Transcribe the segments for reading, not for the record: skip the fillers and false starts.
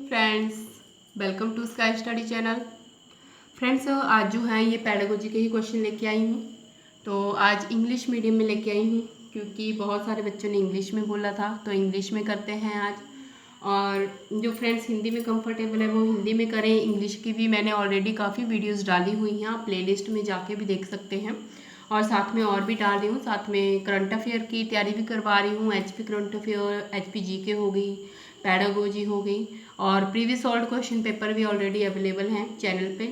Friends, welcome to sky study channel. Friends, आज जो है ये पैडागोजी के ही क्वेश्चन लेके आई हूँ। तो आज इंग्लिश मीडियम में लेके आई हूँ क्योंकि बहुत सारे बच्चों ने इंग्लिश में बोला था, तो इंग्लिश में करते हैं आज। और जो फ्रेंड्स हिंदी में कंफर्टेबल है वो हिंदी में करें। इंग्लिश की भी मैंने ऑलरेडी काफ़ी वीडियोस डाली हुई हैं, आप प्लेलिस्ट में जाके भी देख सकते हैं। और साथ में और भी डाल रही हूँ, साथ में करंट अफेयर की तैयारी भी करवा रही हूँ। HP current affair, HP GK हो गई, पैडागोजी हो गई, और प्रीवियस ओल्ड क्वेश्चन पेपर भी ऑलरेडी अवेलेबल हैं चैनल पे।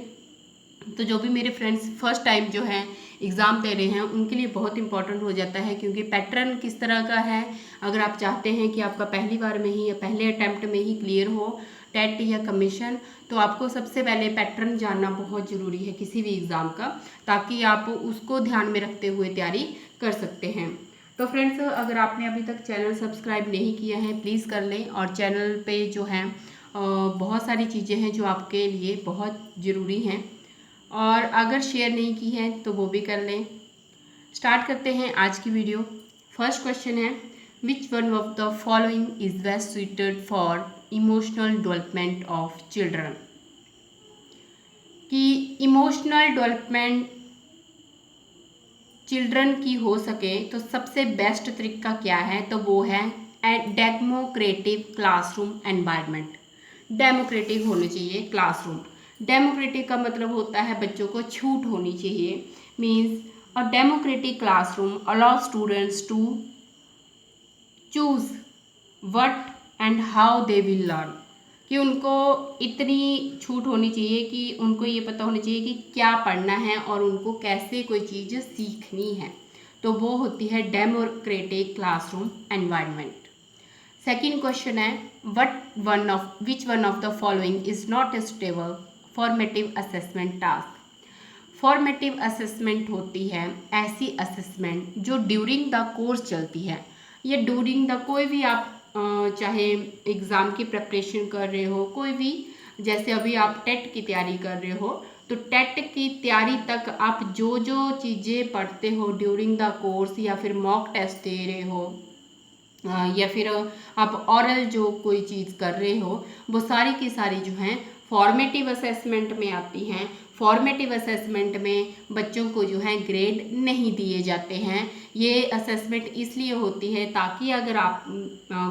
तो जो भी मेरे फ्रेंड्स फर्स्ट टाइम जो है एग्ज़ाम दे रहे हैं उनके लिए बहुत इंपॉर्टेंट हो जाता है, क्योंकि पैटर्न किस तरह का है। अगर आप चाहते हैं कि आपका पहली बार में ही या पहले अटैम्प्ट में ही क्लियर हो टेट या कमीशन, तो आपको सबसे पहले पैटर्न जानना बहुत ज़रूरी है किसी भी एग्ज़ाम का, ताकि आप उसको ध्यान में रखते हुए तैयारी कर सकते हैं। तो फ्रेंड्स, अगर आपने अभी तक चैनल सब्सक्राइब नहीं किया है प्लीज़ कर लें। और चैनल पे जो है बहुत सारी चीज़ें हैं जो आपके लिए बहुत ज़रूरी हैं, और अगर शेयर नहीं की है तो वो भी कर लें। स्टार्ट करते हैं आज की वीडियो। फर्स्ट क्वेश्चन है, which one of the following is best suited for emotional development of children. कि इमोशनल डेवलपमेंट चिल्ड्रन की हो सके तो सबसे बेस्ट तरीका क्या है, तो वो है डेमोक्रेटिव क्लासरूम एनवायरनमेंट। डेमोक्रेटिक होने चाहिए क्लासरूम। डेमोक्रेटिक का मतलब होता है बच्चों को छूट होनी चाहिए। Means a democratic classroom allow students to choose what and how they will learn. कि उनको इतनी छूट होनी चाहिए कि उनको ये पता होना चाहिए कि क्या पढ़ना है और उनको कैसे कोई चीज़ सीखनी है। तो वो होती है democratic classroom environment. Second question है, which one of the following is not stable formative assessment task. Formative assessment होती है ऐसी असेसमेंट जो ड्यूरिंग द कोर्स चलती है। ये ड्यूरिंग द कोई भी आप चाहे एग्ज़ाम की प्रिपरेशन कर रहे हो, कोई भी, जैसे अभी आप टेट की तैयारी कर रहे हो, तो टेट की तैयारी तक आप जो जो चीज़ें पढ़ते हो ड्यूरिंग द कोर्स, या फिर मॉक टेस्ट दे रहे हो, या फिर आप ऑरल जो कोई चीज़ कर रहे हो, वो सारी की सारी जो हैं फॉर्मेटिव असेसमेंट में आती हैं। फॉर्मेटिव असेसमेंट में बच्चों को जो है ग्रेड नहीं दिए जाते हैं। ये असेसमेंट इसलिए होती है ताकि अगर आप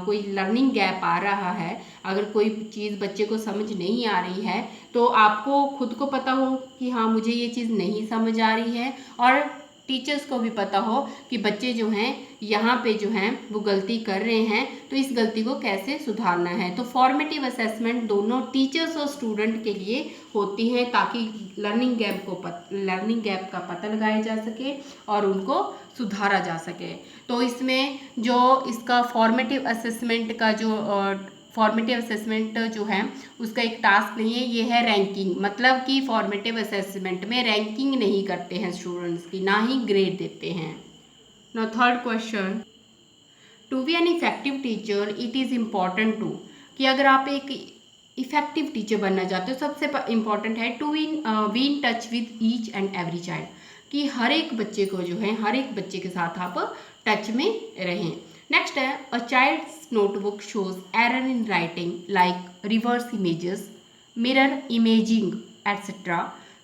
कोई लर्निंग गैप आ रहा है, अगर कोई चीज़ बच्चे को समझ नहीं आ रही है, तो आपको खुद को पता हो कि हाँ मुझे ये चीज़ नहीं समझ आ रही है, और टीचर्स को भी पता हो कि बच्चे जो हैं यहाँ पे जो हैं वो गलती कर रहे हैं, तो इस गलती को कैसे सुधारना है। तो फॉर्मेटिव असेसमेंट दोनों टीचर्स और स्टूडेंट के लिए होती हैं, ताकि लर्निंग गैप का पता लगाया जा सके और उनको सुधारा जा सके। तो इसमें जो इसका फॉर्मेटिव असेसमेंट का जो फॉर्मेटिव असेसमेंट जो है उसका एक टास्क नहीं है, ये है रैंकिंग। मतलब कि फॉर्मेटिव असेसमेंट में रैंकिंग नहीं करते हैं स्टूडेंट्स की, ना ही ग्रेड देते हैं। Now third question, to be an effective teacher it is important to. कि अगर आप एक इफेक्टिव टीचर बनना चाहते हो, सबसे इम्पॉर्टेंट है to be in touch with each and every child. कि हर एक बच्चे को जो है, हर एक बच्चे के साथ आप टच में रहें। नेक्स्ट है, a child's notebook shows error in writing like reverse images, mirror imaging etcetera.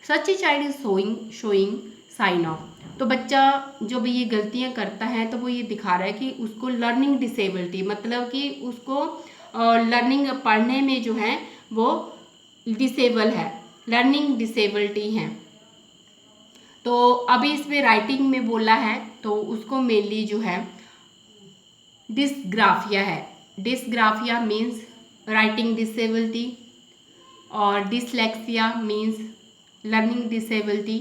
Such a child is showing sign of. तो बच्चा जो भी ये गलतियां करता है तो वो ये दिखा रहा है कि उसको लर्निंग डिसेबिलिटी, मतलब कि उसको लर्निंग पढ़ने में जो है वो डिसेबल है, लर्निंग डिसेबिलिटी है। तो अभी इसमें राइटिंग में बोला है तो उसको मेनली जो है डिस्ग्राफिया है। डिस्ग्राफिया मीन्स राइटिंग डिसेबिलिटी, और dyslexia means learning disability,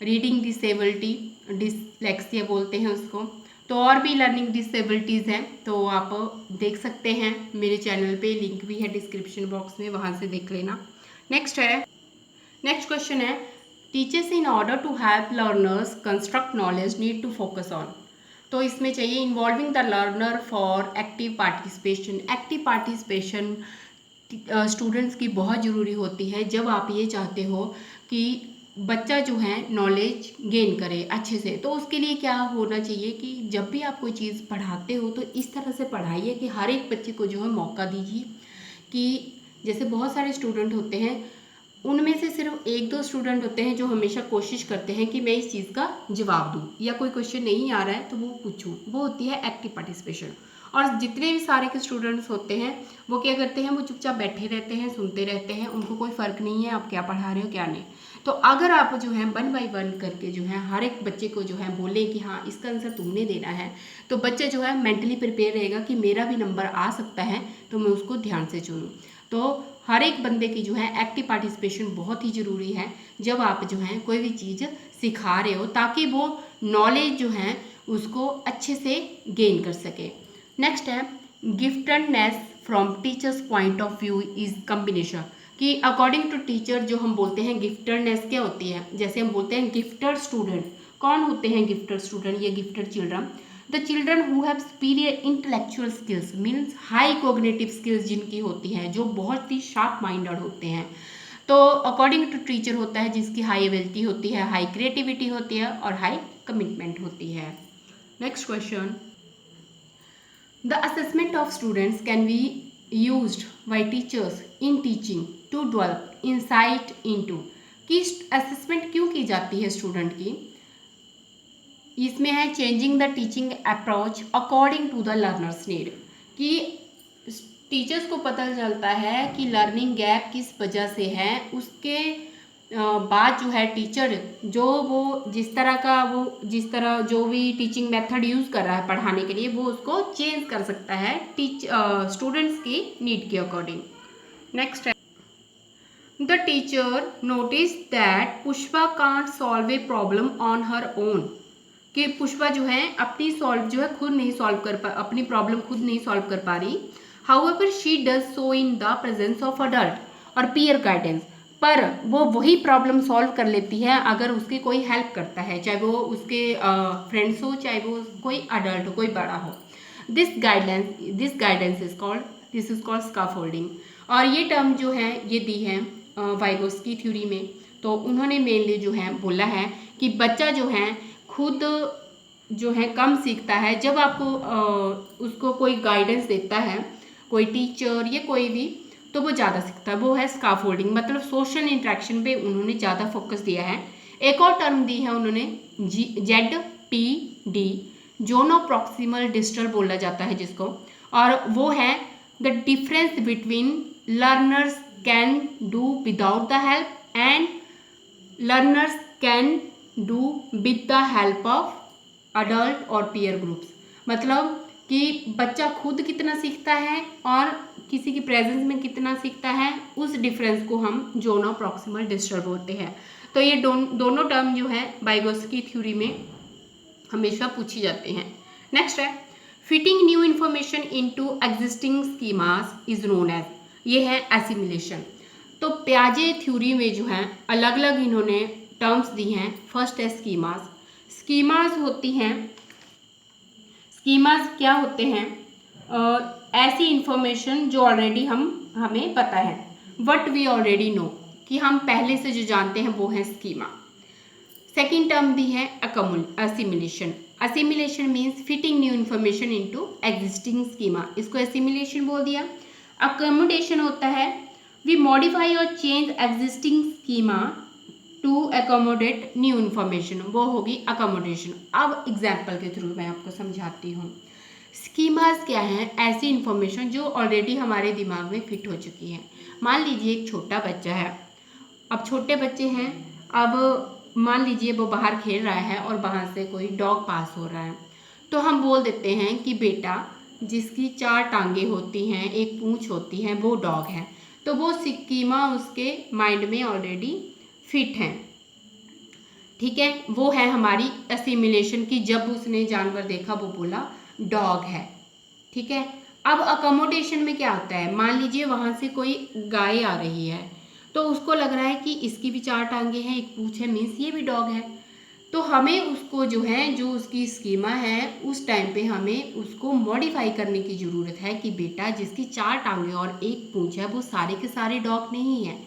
reading disability, dyslexia बोलते हैं उसको। तो और भी लर्निंग डिसेबिलिटीज़ हैं, तो आप देख सकते हैं मेरे चैनल पे, लिंक भी है डिस्क्रिप्शन बॉक्स में, वहाँ से देख लेना। नेक्स्ट क्वेश्चन है, teachers in order to help learners construct knowledge need to focus on. तो इसमें चाहिए involving the learner for active participation. Active participation students की बहुत ज़रूरी होती है जब आप ये चाहते हो कि बच्चा जो है नॉलेज गेन करे अच्छे से। तो उसके लिए क्या होना चाहिए कि जब भी आप कोई चीज़ पढ़ाते हो तो इस तरह से पढ़ाइए कि हर एक बच्चे को जो है मौका दीजिए कि जैसे बहुत सारे स्टूडेंट होते हैं, उनमें से सिर्फ एक दो स्टूडेंट होते हैं जो हमेशा कोशिश करते हैं कि मैं इस चीज़ का जवाब दूं, या कोई क्वेश्चन नहीं आ रहा है तो वो पूछूं, वो होती है एक्टिव पार्टिसिपेशन। और जितने भी सारे के स्टूडेंट्स होते हैं वो क्या करते हैं, वो चुपचाप बैठे रहते हैं, सुनते रहते हैं, उनको कोई फ़र्क नहीं है आप क्या पढ़ा रहे हो क्या नहीं। तो अगर आप जो है 1 बाय 1 करके जो है हर एक बच्चे को जो है बोले कि हाँ इसका आंसर तुमने देना है, तो बच्चा जो है मेंटली प्रिपेयर रहेगा कि मेरा भी नंबर आ सकता है, तो मैं उसको ध्यान से चुनूँ। तो हर एक बंदे की जो है एक्टिव पार्टिसिपेशन बहुत ही ज़रूरी है जब आप जो है कोई भी चीज़ सिखा रहे हो, ताकि वो नॉलेज जो है उसको अच्छे से गेन कर सके। नेक्स्ट है giftedness from teachers point of view is combination, कि अकॉर्डिंग टू टीचर जो हम बोलते हैं गिफ्टेडनेस क्या होती है। जैसे हम बोलते हैं गिफ्टेड स्टूडेंट, कौन होते हैं गिफ्टेड स्टूडेंट या gifted children? The children who have superior intellectual skills means high cognitive skills जिनकी होती हैं, जो बहुत ही शार्प माइंडेड होते हैं। तो अकॉर्डिंग टू टीचर होता है जिसकी हाई एबिलिटी होती है, हाई क्रिएटिविटी होती है और हाई कमिटमेंट होती है। Next question, the assessment of students can be used by teachers in teaching to develop insight into, कि असेसमेंट क्यों की जाती है स्टूडेंट की? इसमें है changing the teaching approach according to the learners need, कि टीचर्स को पता चलता है कि लर्निंग गैप किस वजह से है, उसके बाद जो है टीचर जो वो जिस तरह जो भी टीचिंग मेथड यूज़ कर रहा है पढ़ाने के लिए, वो उसको चेंज कर सकता है स्टूडेंट्स की नीड के अकॉर्डिंग। नेक्स्ट है the teacher notice that Pushpa can't solve a problem on her own, कि पुष्पा जो है खुद नहीं सॉल्व कर पा अपनी प्रॉब्लम खुद नहीं सॉल्व कर पा रही। However she does so in the presence of adult और पीयर गाइडेंस, पर वो वही प्रॉब्लम सॉल्व कर लेती है अगर उसकी कोई हेल्प करता है, चाहे वो उसके फ्रेंड्स हो, चाहे वो कोई अडल्ट हो, कोई बड़ा हो। This guidance is called scaffolding. और ये टर्म जो है ये दी है वाइगोस्की थ्योरी में। तो उन्होंने मेनली जो है बोला है कि बच्चा जो है खुद जो है कम सीखता है जब आपको उसको कोई गाइडेंस देता है, कोई टीचर या कोई भी, तो वो ज़्यादा सीखता है। वो है स्काफोल्डिंग, मतलब सोशल इंटरेक्शन पे उन्होंने ज़्यादा फोकस दिया है। एक और टर्म दी है उन्होंने ZPD, जोनो प्रॉक्सिमल डिस्टल बोला जाता है जिसको, और वो है the difference between learners can do without the help and learners can do with the help of adult और पीयर ग्रुप्स, मतलब कि बच्चा खुद कितना सीखता है और किसी की प्रेजेंस में कितना सीखता है, उस डिफरेंस को हम जोनो प्रॉक्सिमल डिस्टल बोलते हैं। तो ये दोनों टर्म जो है वाइगोस्की थ्योरी में हमेशा पूछी जाते हैं। नेक्स्ट है fitting new information into existing schemas is known as, ये है एसिमिलेशन। तो प्याजे थ्योरी में जो है अलग अलग इन्होंने टर्म्स दी हैं। फर्स्ट है स्कीमास। स्कीमास होती हैं, स्कीमास क्या होते हैं? ऐसी इंफॉर्मेशन जो ऑलरेडी हमें पता है, व्हाट वी ऑलरेडी नो, कि हम पहले से जो जानते हैं वो है स्कीमा। सेकेंड टर्म दी है assimilation. Assimilation means fitting new information into existing schema, इसको असिमिलेशन बोल दिया। अकोमोडेशन होता है वी मॉडिफाई और change existing schema to accommodate new information, वो होगी अकोमोडेशन। अब एग्जाम्पल के थ्रू मैं आपको समझाती हूँ। स्कीमास क्या हैं? ऐसी इन्फॉर्मेशन जो ऑलरेडी हमारे दिमाग में फिट हो चुकी है। मान लीजिए एक छोटा बच्चा है, अब छोटे बच्चे हैं, अब मान लीजिए वो बाहर खेल रहा है और वहाँ से कोई डॉग पास हो रहा है, तो हम बोल देते हैं कि बेटा जिसकी 4 टांगे होती हैं, एक पूँछ होती है, वो डॉग है। तो वो स्कीमा उसके माइंड में ऑलरेडी फिट है, ठीक है, वो है हमारी असिमिलेशन की। जब उसने जानवर देखा वो बोला डॉग है, ठीक है। अब अकोमोडेशन में क्या होता है? मान लीजिए वहाँ से कोई गाय आ रही है, तो उसको लग रहा है कि इसकी भी 4 टांगे हैं, एक पूँछ है, मीन्स ये भी डॉग है। तो हमें उसको जो है, जो उसकी स्कीमा है, उस टाइम पे हमें उसको मॉडिफाई करने की ज़रूरत है कि बेटा जिसकी 4 टांगे और एक पूँछ है वो सारे के सारे डॉग नहीं है,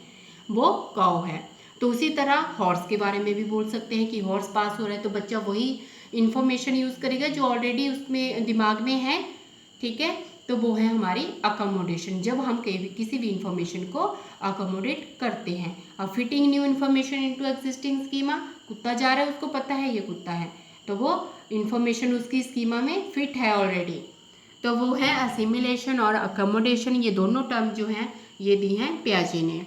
वो काऊ है। तो उसी तरह हॉर्स के बारे में भी बोल सकते हैं कि हॉर्स पास हो रहा है, तो बच्चा वही इन्फॉर्मेशन यूज़ करेगा जो ऑलरेडी उसमें दिमाग में है, ठीक है। तो वो है हमारी अकोमोडेशन, जब हम किसी भी इंफॉर्मेशन को अकोमोडेट करते हैं। अब fitting new information into existing schema, कुत्ता जा रहा है उसको पता है ये कुत्ता है, तो वो इन्फॉर्मेशन उसकी स्कीमा में फिट है ऑलरेडी, तो वो है असिमिलेशन और अकोमोडेशन। ये दोनों टर्म जो हैं ये दी हैं पियाजे ने।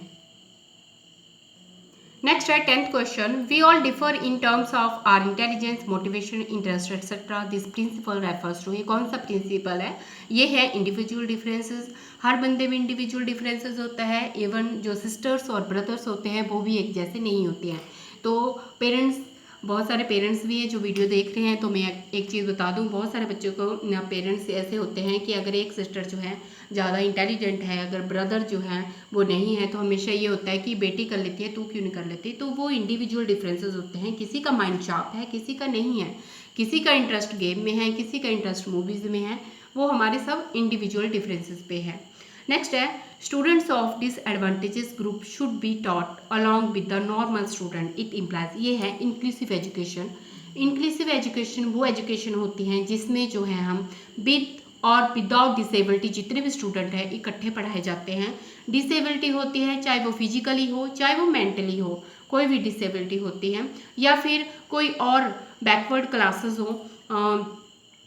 नेक्स्ट है 10th question, we all differ in terms of our intelligence, motivation, interest etcetera, this principle refers to. ये कौन सा प्रिंसिपल है? ये है इंडिविजुअल डिफरेंसेस। हर बंदे में इंडिविजुअल डिफरेंसेस होता है, इवन जो सिस्टर्स और ब्रदर्स होते हैं वो भी एक जैसे नहीं होते हैं। तो पेरेंट्स, बहुत सारे पेरेंट्स भी हैं जो वीडियो देख रहे हैं, तो मैं एक चीज़ बता दूं, बहुत सारे बच्चों को पेरेंट्स ऐसे होते हैं कि अगर एक सिस्टर जो है ज़्यादा इंटेलिजेंट है, अगर ब्रदर जो है वो नहीं है, तो हमेशा ये होता है कि बेटी कर लेती है तू क्यों नहीं कर लेती। तो वो इंडिविजुअल डिफरेंसेस होते हैं, किसी का माइंड शार्प है, किसी का नहीं है, किसी का इंटरेस्ट गेम में है, किसी का इंटरेस्ट मूवीज़ में है, वो हमारे सब इंडिविजुअल डिफरेंसेस पे है। नेक्स्ट है, students of disadvantages group should be taught along with the normal student, it implies. ये है इंक्लूसिव एजुकेशन। इंक्लूसिव एजुकेशन वो एजुकेशन होती है जिसमें जो है हम विद और विदाउट डिसेबिलिटी जितने भी स्टूडेंट हैं इकट्ठे पढ़ाए जाते हैं। डिसेबिलिटी होती है चाहे वो फिजिकली हो चाहे वो मेंटली हो, कोई भी डिसेबिलिटी होती है, या फिर कोई और बैकवर्ड क्लासेस हो।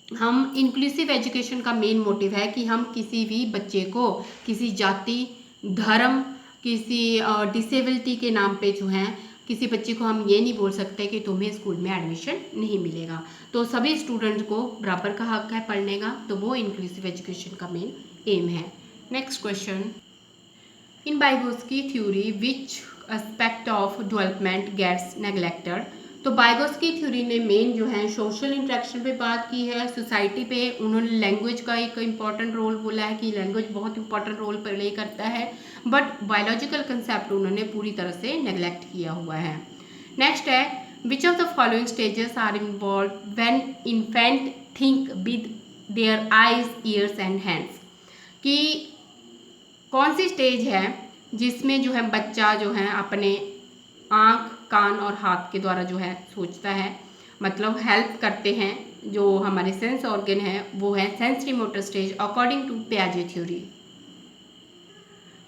हम इंक्लूसिव एजुकेशन का मेन मोटिव है कि हम किसी भी बच्चे को किसी जाति, धर्म, किसी डिसेबिलिटी के नाम पे जो है किसी बच्चे को हम ये नहीं बोल सकते कि तुम्हें स्कूल में एडमिशन नहीं मिलेगा। तो सभी स्टूडेंट्स को बराबर का हक है पढ़ने का, तो वो इंक्लूसिव एजुकेशन का मेन एम है। Next question, in Vygotsky theory which aspect of development gets neglected. तो बाइगोस्की थ्योरी ने मेन जो है सोशल इंटरेक्शन पे बात की है, सोसाइटी पे उन्होंने लैंग्वेज का एक इम्पॉर्टेंट रोल बोला है कि लैंग्वेज बहुत इंपॉर्टेंट रोल प्ले करता है, बट बायोलॉजिकल कंसेप्ट उन्होंने पूरी तरह से नेग्लेक्ट किया हुआ है। नेक्स्ट है, which of the following stages are involve when infant think with their eyes, ears and hands. कि कौन सी स्टेज है जिसमें जो है बच्चा जो है अपने आँख, कान और हाथ के द्वारा जो है सोचता है, मतलब हेल्प करते हैं, जो हमारे सेंस ऑर्गन है वो है sensory motor stage according to पियाजे थ्योरी।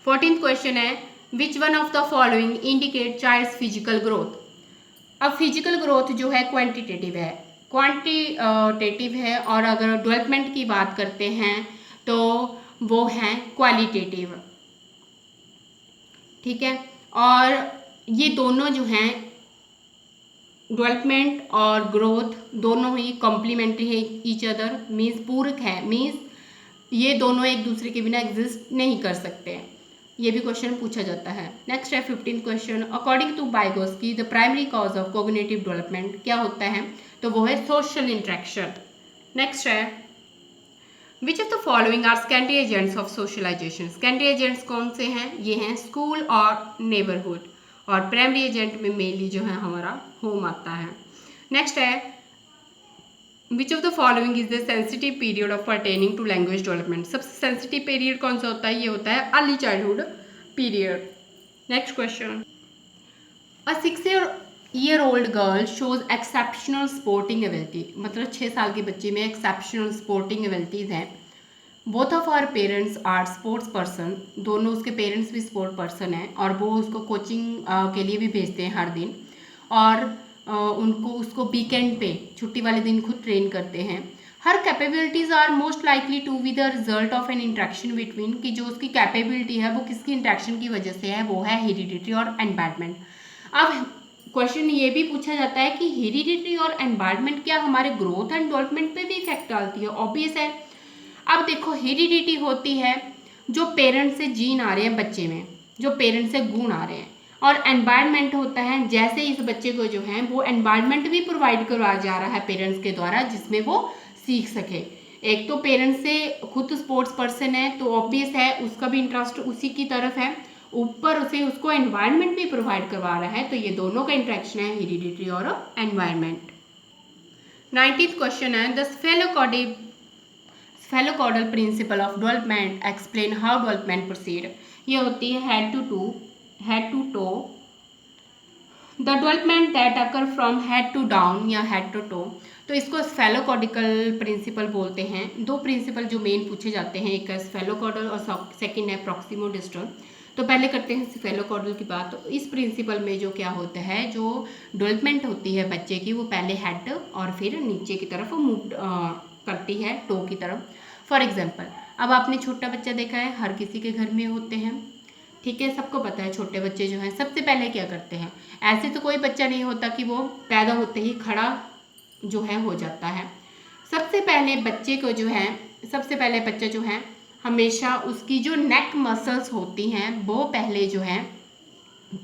14th क्वेश्चन है, which one of the following indicate child's physical growth. अब फिजिकल ग्रोथ जो है क्वांटिटेटिव है, क्वांटिटेटिव है, और अगर डेवलपमेंट की बात करते हैं तो वो है क्वालिटेटिव। ठीक है, और ये दोनों जो हैं डेवलपमेंट और ग्रोथ दोनों ही कॉम्प्लीमेंट्री है ईच अदर, मीन्स पूरक है, मीन्स ये दोनों एक दूसरे के बिना एग्जिस्ट नहीं कर सकते। ये भी क्वेश्चन पूछा जाता है। नेक्स्ट है 15th question, according to Vygotsky the primary cause of cognitive development क्या होता है, तो वो है सोशल इंटरेक्शन। नेक्स्ट है, which of the following are secondary agents of socialization. Secondary agents कौन से हैं, ये हैं स्कूल और नेबरहुड, और प्राइमरी एजेंट में मेनली जो है हमारा होम आता है। नेक्स्ट है, which of the following is the sensitive period of attaining to language development. सबसे सेंसिटिव पीरियड कौन सा होता है, ये होता है early childhood period. Next question, a 6-year-old girl shows exceptional sporting ability, मतलब 6 साल के बच्चे में एक्सेप्शनल स्पोर्टिंग एबिलिटीज हैं। Both of our parents are sports person, दोनों उसके पेरेंट्स भी स्पोर्ट पर्सन हैं, और वो उसको कोचिंग के लिए भी भेजते हैं हर दिन, और उसको वीकेंड पे छुट्टी वाले दिन खुद ट्रेन करते हैं। Her capabilities are most likely to be the result of an interaction between, कि जो उसकी कैपेबिलिटी है वो किसकी इंट्रैक्शन की वजह से है, वो है हेरिडिटरी और एनवायरनमेंट। अब क्वेश्चन ये भी पूछा जाता है कि हेरिडिटरी और एनवायरनमेंट क्या हमारे ग्रोथ एंड डेवलपमेंट पे भी इफेक्ट डालती है। ऑब्वियस है। अब देखो, हेरिडिटी होती है जो पेरेंट्स से जीन आ रहे हैं बच्चे में, जो पेरेंट्स से गुण आ रहे हैं, और एनवायरनमेंट होता है जैसे इस बच्चे को जो है वो एनवायरनमेंट भी प्रोवाइड करवाया जा रहा है पेरेंट्स के द्वारा जिसमें वो सीख सके। एक तो पेरेंट्स से खुद स्पोर्ट्स पर्सन है तो ऑब्वियस है उसका भी इंटरेस्ट उसी की तरफ है, ऊपर उसे उसको एनवायरनमेंट भी प्रोवाइड करवा रहा है, तो ये दोनों का इंट्रैक्शन है, हेरिडिटरी और एनवायरनमेंट। 19th क्वेश्चन है, the cephalocaudal principle of development explain how development proceed. ये होती है head to toe, the development that occur from head to down या हेड टू टो। तो इसको स्फेलोकॉर्डिकल प्रिंसिपल बोलते हैं। दो प्रिंसिपल जो मेन पूछे जाते हैं, एक है स्फेलोकॉर्डल और सेकंड है प्रॉक्सिमोडिस्टल। तो पहले करते हैं स्फेलोकॉर्डल की बात। तो इस प्रिंसिपल में जो क्या होता है, जो डेवलपमेंट होती है बच्चे की, वो पहले हेड और फिर नीचे की तरफ मूव करती है, टो की तरफ। फॉर एग्जाम्पल, अब आपने छोटा बच्चा देखा है, हर किसी के घर में होते हैं, ठीक है, सबको पता है छोटे बच्चे जो हैं सबसे पहले क्या करते हैं। ऐसे तो कोई बच्चा नहीं होता कि वो पैदा होते ही खड़ा जो है हो जाता है। सबसे पहले बच्चे को जो है, सबसे पहले बच्चा जो है हमेशा उसकी जो नेक मसल्स होती हैं वो पहले जो है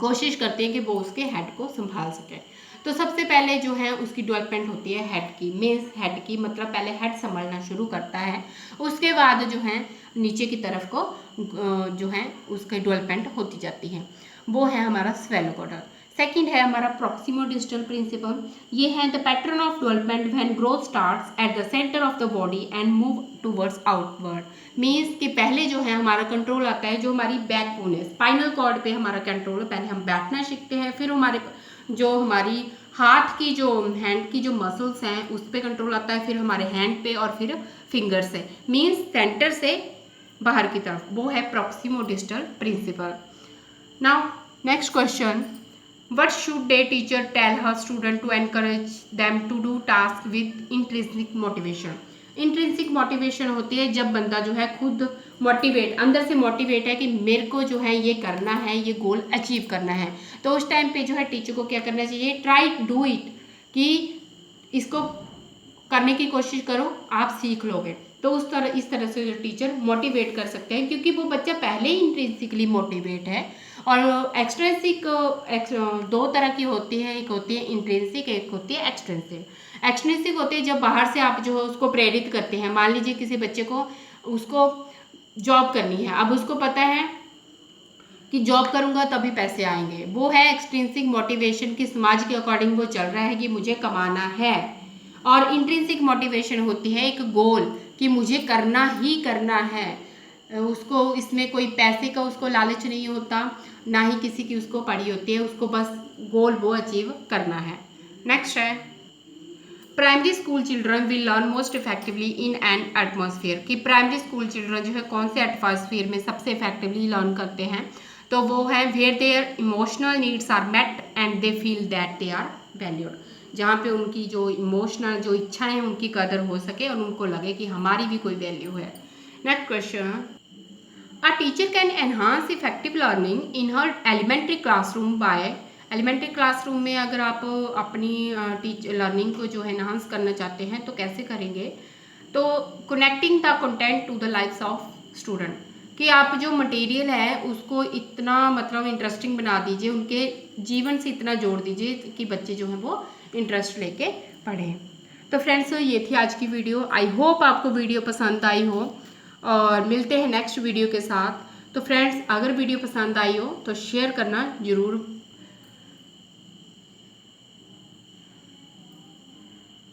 कोशिश करते हैं कि वो उसके हेड को संभाल सके। तो सबसे पहले जो है उसकी डेवलपमेंट होती है हेड की, मीन्स हेड की मतलब पहले हेड संभालना शुरू करता है, उसके बाद जो है नीचे की तरफ को जो है उसकी डेवलपमेंट होती जाती है। वो है हमारा स्फेलोकॉर्डल। सेकंड है हमारा प्रॉक्सिमोडिस्टल प्रिंसिपल। ये है the pattern of development when growth starts at the centre of the body and move towards outward. Means कि पहले जो है हमारा कंट्रोल आता है, जो हमारी बैकबोन है, स्पाइनल कॉर्ड पे हमारा कंट्रोल है। पहले हम बैठना सीखते हैं, फिर हमारी हाथ की जो हैंड की जो मसल्स हैं उस पर कंट्रोल आता है, फिर हमारे हैंड पे और फिर फिंगर से, मीन्स सेंटर से बाहर की तरफ। वो है proximodistal principle. Now next question, what should a teacher tell her student to encourage them to do task with intrinsic motivation? Intrinsic motivation होती है जब बंदा जो है खुद मोटिवेट, अंदर से मोटिवेट है कि मेरे को जो है ये करना है, ये गोल अचीव करना है। तो उस टाइम पे जो है टीचर को क्या करना चाहिए, ट्राई डू इट, कि इसको करने की कोशिश करो, आप सीख लोगे। तो इस तरह से जो टीचर मोटिवेट कर सकते हैं, क्योंकि वो बच्चा पहले ही इंट्रिंसिकली मोटिवेट है। और एक्सट्रिंसिक दो तरह की होती है, एक होती है इंट्रिंसिक, एक होती है एक्सट्रिंसिक। एक्सट्रिंसिक होती है जब बाहर से आप जो है उसको प्रेरित करते हैं। मान लीजिए किसी बच्चे को, उसको जॉब करनी है, अब उसको पता है कि जॉब करूंगा तभी पैसे आएंगे, वो है एक्सट्रिंसिक मोटिवेशन कि समाज के अकॉर्डिंग वो चल रहा है कि मुझे कमाना है। और इंट्रिंसिक मोटिवेशन होती है एक गोल कि मुझे करना ही करना है, उसको इसमें कोई पैसे का उसको लालच नहीं होता, ना ही किसी की उसको पड़ी होती है, उसको बस गोल वो अचीव करना है। नेक्स्ट है primary school children will learn most effectively in an atmosphere, कि प्राइमरी स्कूल चिल्ड्रन जो है कौन से एटमॉस्फेयर में सबसे इफेक्टिवली लर्न करते हैं। तो वो है where their emotional needs are met and they feel that they are valued, जहाँ पे उनकी जो इमोशनल जो इच्छाएं हैं उनकी कदर हो सके और उनको लगे कि हमारी भी कोई वैल्यू है। Next question, a teacher can enhance effective learning in her elementary classroom by, elementary classroom में अगर आप अपनी लर्निंग को जो है एनहांस करना चाहते हैं तो कैसे करेंगे, तो connecting the content to the lifes of student, कि आप जो मटेरियल है उसको इतना मतलब इंटरेस्टिंग बना दीजिए, उनके जीवन से इतना जोड़ दीजिए कि बच्चे जो हैं वो इंटरेस्ट लेके पढ़ें। तो फ्रेंड्स ये थी आज की वीडियो। आई होप आपको वीडियो पसंद आई हो और मिलते हैं नेक्स्ट वीडियो के साथ। तो फ्रेंड्स अगर वीडियो पसंद आई हो तो शेयर करना ज़रूर